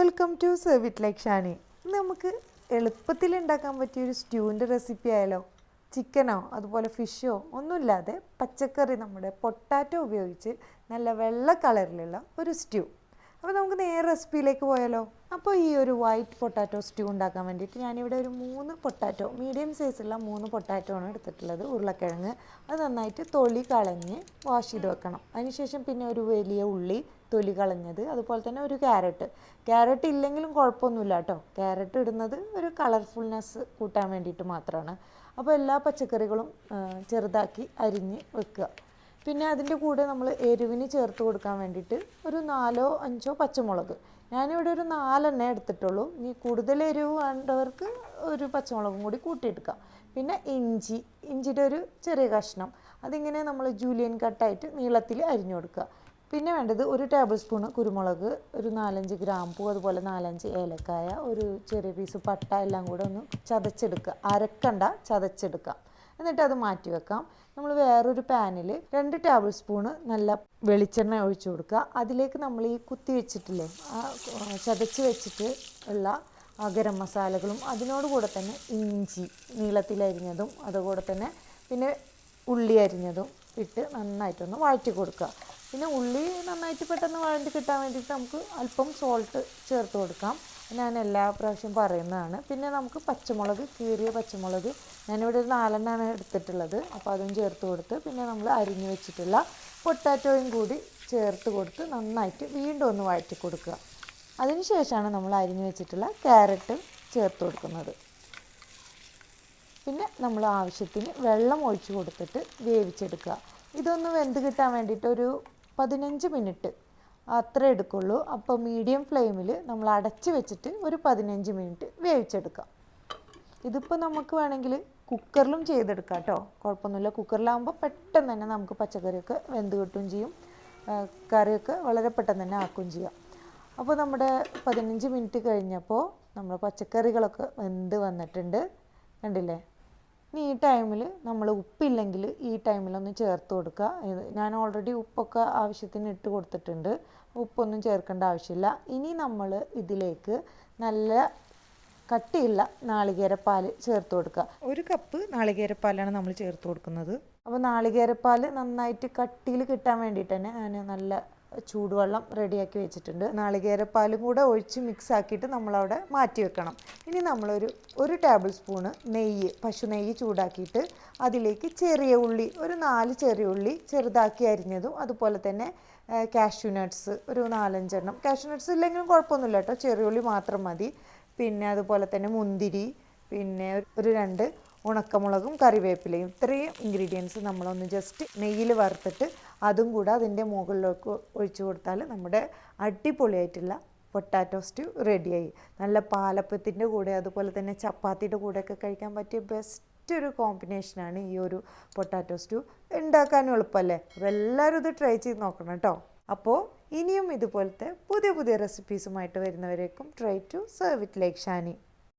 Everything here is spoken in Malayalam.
Welcome to serve it like Shani. നമുക്ക് എളുപ്പത്തിൽ ഉണ്ടാക്കാൻ പറ്റിയൊരു സ്റ്റൂവിൻ്റെ റെസിപ്പി ആയാലോ. ചിക്കനോ അതുപോലെ ഫിഷോ ഒന്നുമില്ലാതെ പച്ചക്കറി നമ്മുടെ പൊട്ടാറ്റോ ഉപയോഗിച്ച് നല്ല വെള്ള കളറിലുള്ള ഒരു സ്റ്റൂ. അപ്പോൾ നമുക്ക് നേരെ റെസിപ്പിയിലേക്ക് പോയാലോ. അപ്പോൾ ഈ ഒരു വൈറ്റ് പൊട്ടാറ്റോ സ്റ്റൂ ഉണ്ടാക്കാൻ വേണ്ടിയിട്ട് ഞാനിവിടെ ഒരു 3 പൊട്ടാറ്റോ, മീഡിയം സൈസുള്ള 3 പൊട്ടാറ്റോ ആണ് എടുത്തിട്ടുള്ളത്. ഉരുളക്കിഴങ്ങ് അത് നന്നായിട്ട് തൊലി കളഞ്ഞ് വാഷ് ചെയ്ത് വെക്കണം. അതിനുശേഷം പിന്നെ ഒരു വലിയ ഉള്ളി തൊലി കളഞ്ഞത്, അതുപോലെ തന്നെ ഒരു ക്യാരറ്റ് ഇല്ലെങ്കിലും കുഴപ്പമൊന്നുമില്ല കേട്ടോ. ക്യാരറ്റ് ഇടുന്നത് ഒരു കളർഫുൾനെസ് കൂട്ടാൻ വേണ്ടിയിട്ട് മാത്രമാണ്. അപ്പോൾ എല്ലാ പച്ചക്കറികളും ചെറുതാക്കി അരിഞ്ഞ് വെക്കുക. പിന്നെ അതിൻ്റെ കൂടെ നമ്മൾ എരിവിന് ചേർത്ത് കൊടുക്കാൻ വേണ്ടിയിട്ട് ഒരു 4-5 പച്ചമുളക്. ഞാനിവിടെ ഒരു 4 എടുത്തിട്ടുള്ളൂ. ഇനി കൂടുതൽ എരിവ് വേണ്ടവർക്ക് ഒരു പച്ചമുളകും കൂടി കൂട്ടിയെടുക്കാം. പിന്നെ ഇഞ്ചിയുടെ ഒരു ചെറിയ കഷ്ണം, അതിങ്ങനെ നമ്മൾ ജൂലിയൻ കട്ടായിട്ട് നീളത്തിൽ അരിഞ്ഞു കൊടുക്കുക. പിന്നെ വേണ്ടത് ഒരു ടേബിൾ സ്പൂണ് കുരുമുളക്, ഒരു 4-5 ഗ്രാമ്പൂ, അതുപോലെ 4-5 ഏലക്കായ, ഒരു ചെറിയ പീസ് പട്ട, എല്ലാം കൂടെ ഒന്ന് ചതച്ചെടുക്കുക. അരക്കണ്ട, ചതച്ചെടുക്കുക. എന്നിട്ട് അത് മാറ്റി വെക്കാം. നമ്മൾ വേറൊരു പാനിൽ 2 ടേബിൾ സ്പൂണ് നല്ല വെളിച്ചെണ്ണ ഒഴിച്ചു കൊടുക്കുക. അതിലേക്ക് നമ്മൾ ഈ കുത്തി വെച്ചിട്ടില്ലേ, ചതച്ച് വെച്ചിട്ട് ഉള്ള ഗരം മസാലകളും അതിനോട് കൂടെ തന്നെ ഇഞ്ചി നീളത്തിലരിഞ്ഞതും അതുകൂടെ തന്നെ പിന്നെ ഉള്ളി അരിഞ്ഞതും ഇട്ട് നന്നായിട്ടൊന്ന് വഴറ്റി കൊടുക്കുക. പിന്നെ ഉള്ളി നന്നായിട്ട് പെട്ടെന്ന് വഴറ്റി കിട്ടാൻ വേണ്ടിയിട്ട് നമുക്ക് അല്പം സോൾട്ട് ചേർത്ത് കൊടുക്കാം. ഞാൻ എല്ലാ പ്രാവശ്യം പറയുന്നതാണ്. പിന്നെ നമുക്ക് പച്ചമുളക്, കീറിയ പച്ചമുളക് ഞാനിവിടെ ഒരു 4 എടുത്തിട്ടുള്ളത്. അപ്പോൾ അതും ചേർത്ത് കൊടുത്ത് പിന്നെ നമ്മൾ അരിഞ്ഞു വെച്ചിട്ടുള്ള പൊട്ടാറ്റോയും കൂടി ചേർത്ത് കൊടുത്ത് നന്നായിട്ട് വീണ്ടും ഒന്ന് വഴറ്റി കൊടുക്കുക. അതിന് ശേഷമാണ് നമ്മൾ അരിഞ്ഞു വെച്ചിട്ടുള്ള ക്യാരറ്റ് ചേർത്ത് കൊടുക്കുന്നത്. പിന്നെ നമ്മൾ ആവശ്യത്തിന് വെള്ളം ഒഴിച്ച് കൊടുത്തിട്ട് വേവിച്ചെടുക്കുക. ഇതൊന്ന് വെന്ത് കിട്ടാൻ വേണ്ടിയിട്ട് ഒരു 15 മിനിറ്റ് അത്ര എടുക്കുള്ളൂ. അപ്പോൾ മീഡിയം ഫ്ലെയിമിൽ നമ്മൾ അടച്ച് വെച്ചിട്ട് ഒരു 15 മിനിറ്റ് വേവിച്ചെടുക്കാം. ഇതിപ്പോൾ നമുക്ക് വേണമെങ്കിൽ കുക്കറിലും ചെയ്തെടുക്കാം കേട്ടോ, കുഴപ്പമൊന്നുമില്ല. കുക്കറിലാകുമ്പോൾ പെട്ടെന്ന് തന്നെ നമുക്ക് പച്ചക്കറിയൊക്കെ വെന്ത് കിട്ടുകയും ചെയ്യും, കറിയൊക്കെ വളരെ പെട്ടെന്ന് തന്നെ ആക്കുകയും ചെയ്യാം. അപ്പോൾ നമ്മുടെ 15 മിനിറ്റ് കഴിഞ്ഞപ്പോൾ നമ്മുടെ പച്ചക്കറികളൊക്കെ വെന്ത് വന്നിട്ടുണ്ട്, കണ്ടില്ലേ. ഇനി ഈ ടൈമിൽ നമ്മൾ ഉപ്പില്ലെങ്കിൽ ഈ ടൈമിലൊന്ന് ചേർത്ത് കൊടുക്കുക. ഞാൻ ഓൾറെഡി ഉപ്പൊക്കെ ആവശ്യത്തിന് ഇട്ട് കൊടുത്തിട്ടുണ്ട്, ഉപ്പൊന്നും ചേർക്കേണ്ട ആവശ്യമില്ല. ഇനി നമ്മൾ ഇതിലേക്ക് നല്ല കട്ടിയുള്ള നാളികേരപ്പാൽ ചേർത്ത് കൊടുക്കുക. 1 കപ്പ് നാളികേരപ്പാലാണ് നമ്മൾ ചേർത്ത് കൊടുക്കുന്നത്. അപ്പോൾ നാളികേരപ്പാൽ നന്നായിട്ട് കട്ടിയിൽ കിട്ടാൻ വേണ്ടിയിട്ട് തന്നെ ഞാൻ നല്ല ചൂടുവെള്ളം റെഡിയാക്കി വെച്ചിട്ടുണ്ട്. നാളികേരപ്പാലും കൂടെ ഒഴിച്ച് മിക്സ് ആക്കിയിട്ട് നമ്മളവിടെ മാറ്റി വെക്കണം. ഇനി നമ്മളൊരു 1 ടേബിൾ സ്പൂണ് നെയ്യ്, പശു നെയ്യ് ചൂടാക്കിയിട്ട് അതിലേക്ക് ചെറിയ ഉള്ളി, ഒരു 4 ചെറിയ ഉള്ളി ചെറുതാക്കി അരിഞ്ഞതും, അതുപോലെ തന്നെ കാഷ്യൂ നട്ട്സ് ഒരു 4-5 എണ്ണം. കാഷ്യൂ നട്ട്സ് ഇല്ലെങ്കിലും കുഴപ്പമൊന്നുമില്ല കേട്ടോ, ചെറിയ ഉള്ളി മാത്രം മതി. പിന്നെ അതുപോലെ തന്നെ മുന്തിരി, പിന്നെ ഒരു 2 ഉണക്കമുളകും കറിവേപ്പിലയും. ഇത്രയും ഇൻഗ്രീഡിയൻസ് നമ്മളൊന്ന് ജസ്റ്റ് നെയ്യിൽ വറുത്തിട്ട് അതും കൂടെ അതിൻ്റെ മുകളിലേക്ക് ഒഴിച്ചു കൊടുത്താൽ നമ്മുടെ അടിപൊളിയായിട്ടുള്ള പൊട്ടാറ്റോ സ്റ്റൂ റെഡിയായി. നല്ല പാലപ്പത്തിൻ്റെ കൂടെ അതുപോലെ തന്നെ ചപ്പാത്തിയുടെ കൂടെയൊക്കെ കഴിക്കാൻ പറ്റിയ ബെസ്റ്റ് ഒരു കോമ്പിനേഷനാണ് ഈ ഒരു പൊട്ടാറ്റോ സ്റ്റൂ. ഉണ്ടാക്കാനും എളുപ്പമല്ലേ. അപ്പോൾ എല്ലാവരും ഇത് ട്രൈ ചെയ്ത് നോക്കണം കേട്ടോ. അപ്പോൾ ഇനിയും ഇതുപോലത്തെ പുതിയ റെസിപ്പീസുമായിട്ട് വരുന്നവരേക്കും try to serve it like Shani.